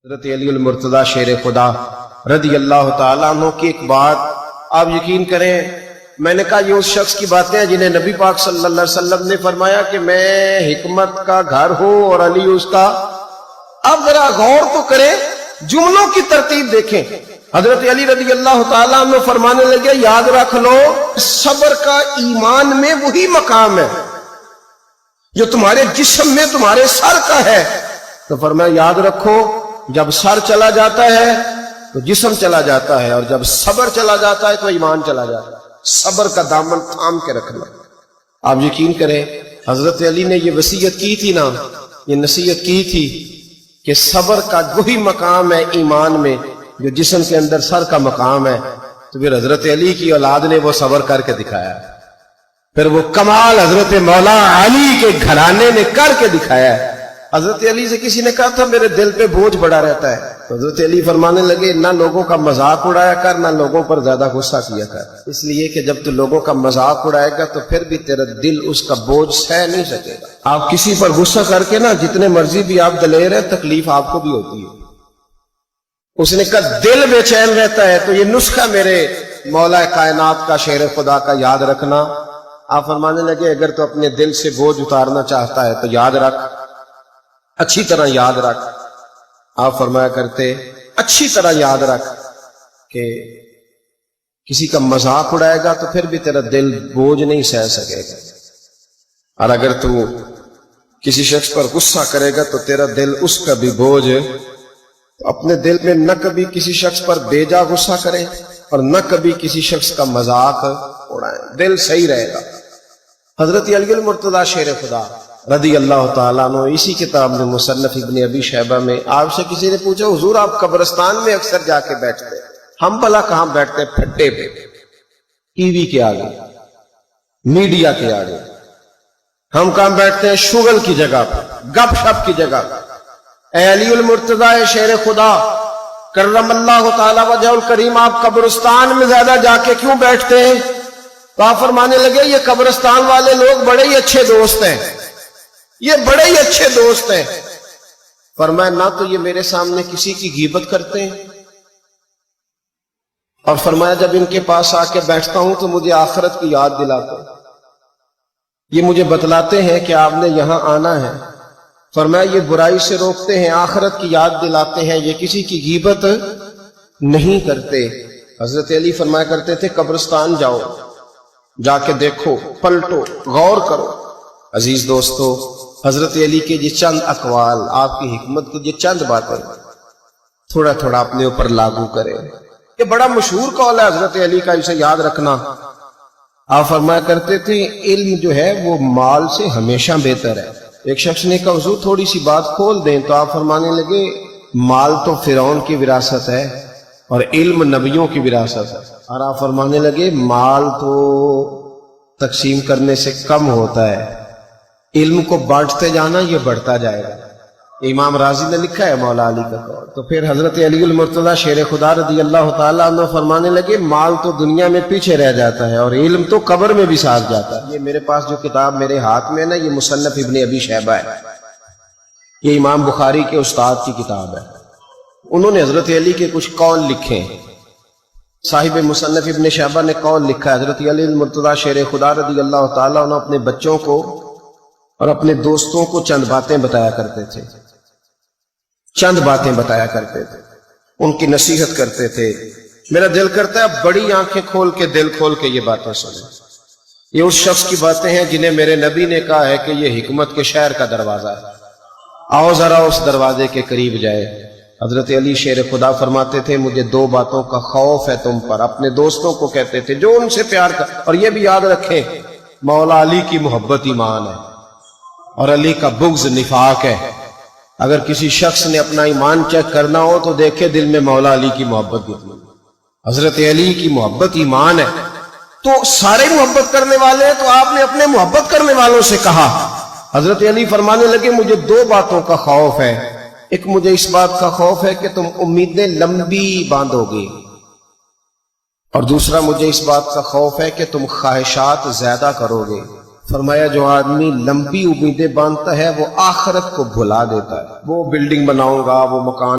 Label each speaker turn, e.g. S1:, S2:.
S1: حضرت علی المرتضی شیر خدا رضی اللہ تعالیٰ عنہ کی ایک بات آپ یقین کریں، میں نے کہا یہ اس شخص کی باتیں ہیں جنہیں نبی پاک صلی اللہ علیہ وسلم نے فرمایا کہ میں حکمت کا گھر ہوں اور علی اس کا۔ اب ذرا غور تو کریں، جملوں کی ترتیب دیکھیں۔ حضرت علی رضی اللہ تعالیٰ عنہ فرمانے لگے یاد رکھ لو صبر کا ایمان میں وہی مقام ہے جو تمہارے جسم میں تمہارے سر کا ہے۔ تو فرمایا یاد رکھو جب سر چلا جاتا ہے تو جسم چلا جاتا ہے، اور جب صبر چلا جاتا ہے تو ایمان چلا جاتا ہے۔ صبر کا دامن تھام کے رکھنا۔ آپ یقین کریں حضرت علی نے یہ وصیت کی تھی نا، یہ نصیحت کی تھی کہ صبر کا وہی مقام ہے ایمان میں جو جسم کے اندر سر کا مقام ہے۔ تو پھر حضرت علی کی اولاد نے وہ صبر کر کے دکھایا، پھر وہ کمال حضرت مولا علی کے گھرانے نے کر کے دکھایا ہے۔ حضرت علی سے کسی نے کہا تھا میرے دل پہ بوجھ بڑا رہتا ہے، تو حضرت علی فرمانے لگے نہ لوگوں کا مذاق اڑایا کر، نہ لوگوں پر زیادہ غصہ کیا کر، اس لیے کہ جب تو لوگوں کا مذاق اڑائے گا تو پھر بھی تیرا دل اس کا بوجھ سہ نہیں سکے گا۔ آپ کسی پر غصہ کر کے نا جتنے مرضی بھی آپ دلیر ہیں، تکلیف آپ کو بھی ہوتی ہے۔ اس نے کہا دل بے چین رہتا ہے، تو یہ نسخہ میرے مولا کائنات کا شیر خدا کا یاد رکھنا۔ آپ فرمانے لگے اگر تو اپنے دل سے بوجھ اتارنا چاہتا ہے تو یاد رکھ، اچھی طرح یاد رکھ۔ آپ فرمایا کرتے اچھی طرح یاد رکھ کہ کسی کا مذاق اڑائے گا تو پھر بھی تیرا دل بوجھ نہیں سہ سکے گا، اور اگر تو کسی شخص پر غصہ کرے گا تو تیرا دل اس کا بھی بوجھ، اپنے دل میں نہ کبھی کسی شخص پر بے جا غصہ کرے اور نہ کبھی کسی شخص کا مذاق اڑائے، دل صحیح رہے گا۔ حضرت علی المرتضی شیر خدا رضی اللہ تعالیٰ عنہ اسی کتاب میں مصنف ابن ابی شیبہ میں آپ سے کسی نے پوچھا حضور آپ قبرستان میں اکثر جا کے بیٹھتے ہیں، ہم بھلا کہاں بیٹھتے ہیں؟ پھٹے پہ، ٹی وی کے آگے، میڈیا کے آگے۔ ہم کہاں بیٹھتے ہیں؟ شغل کی جگہ پہ، گپ شپ کی جگہ پہ۔ اے علی المرتضی شیر خدا کرم اللہ تعالیٰ وجہ الکریم آپ قبرستان میں زیادہ جا کے کیوں بیٹھتے ہیں؟ تو آپ فرمانے لگے یہ قبرستان والے لوگ بڑے ہی اچھے دوست ہیں، یہ بڑے ہی اچھے دوست ہیں۔ فرمایا نہ تو یہ میرے سامنے کسی کی غیبت کرتے ہیں، اور فرمایا جب ان کے پاس آ کے بیٹھتا ہوں تو مجھے آخرت کی یاد دلاتے ہیں، یہ مجھے بتلاتے ہیں کہ آپ نے یہاں آنا ہے۔ فرمایا یہ برائی سے روکتے ہیں، آخرت کی یاد دلاتے ہیں، یہ کسی کی غیبت نہیں کرتے۔ حضرت علی فرمایا کرتے تھے قبرستان جاؤ، جا کے دیکھو، پلٹو، غور کرو۔ عزیز دوستو حضرت علی کے یہ چند اقوال، آپ کی حکمت کی یہ چند باتیں تھوڑا تھوڑا اپنے اوپر لاگو کریں۔ یہ بڑا مشہور قول ہے حضرت علی کا، اسے یاد رکھنا۔ آپ فرمایا کرتے تھے علم جو ہے وہ مال سے ہمیشہ بہتر ہے۔ ایک شخص نے کہا حضور تھوڑی سی بات کھول دیں، تو آپ فرمانے لگے مال تو فرعون کی وراثت ہے اور علم نبیوں کی وراثت ہے۔ اور آپ فرمانے لگے مال تو تقسیم کرنے سے کم ہوتا ہے، علم کو بانٹتے جانا یہ بڑھتا جائے گا۔ امام راضی نے لکھا ہے مولا علی کا قول۔ تو پھر حضرت علی المرتضی شیر خدا رضی اللہ تعالیٰ عنہ فرمانے لگے مال تو دنیا میں پیچھے رہ جاتا ہے اور علم تو قبر میں بھی ساتھ جاتا ہے۔ یہ میرے پاس جو کتاب میرے ہاتھ میں ہے نا، یہ مصنف ابن ابی شیبہ ہے، یہ امام بخاری کے استاد کی کتاب ہے۔ انہوں نے حضرت علی کے کچھ قول لکھے ہیں۔ صاحب مصنف ابن شیبہ نے قول لکھا ہے حضرت علی المرتضی شیر خدا رضی اللہ تعالیٰ عنہ اپنے بچوں کو اور اپنے دوستوں کو چند باتیں بتایا کرتے تھے، چند باتیں بتایا کرتے تھے، ان کی نصیحت کرتے تھے۔ میرا دل کرتا ہے بڑی آنکھیں کھول کے دل کھول کے یہ باتیں سنیں۔ یہ اس شخص کی باتیں ہیں جنہیں میرے نبی نے کہا ہے کہ یہ حکمت کے شہر کا دروازہ ہے، آؤ ذرا اس دروازے کے قریب جائے۔ حضرت علی شیر خدا فرماتے تھے مجھے دو باتوں کا خوف ہے تم پر۔ اپنے دوستوں کو کہتے تھے جو ان سے پیار کر، اور یہ بھی یاد رکھیں مولا علی کی محبت ایمان ہے اور علی کا بغض نفاق ہے۔ اگر کسی شخص نے اپنا ایمان چیک کرنا ہو تو دیکھے دل میں مولا علی کی محبت کتنی، حضرت علی کی محبت ایمان ہے۔ تو سارے محبت کرنے والے ہیں، تو آپ نے اپنے محبت کرنے والوں سے کہا۔ حضرت علی فرمانے لگے مجھے دو باتوں کا خوف ہے، ایک مجھے اس بات کا خوف ہے کہ تم امیدیں لمبی باندھو گے، اور دوسرا مجھے اس بات کا خوف ہے کہ تم خواہشات زیادہ کرو گے۔ فرمایا جو آدمی لمبی امیدیں باندھتا ہے وہ آخرت کو بھلا دیتا ہے۔ وہ بلڈنگ بناؤں گا، وہ مکان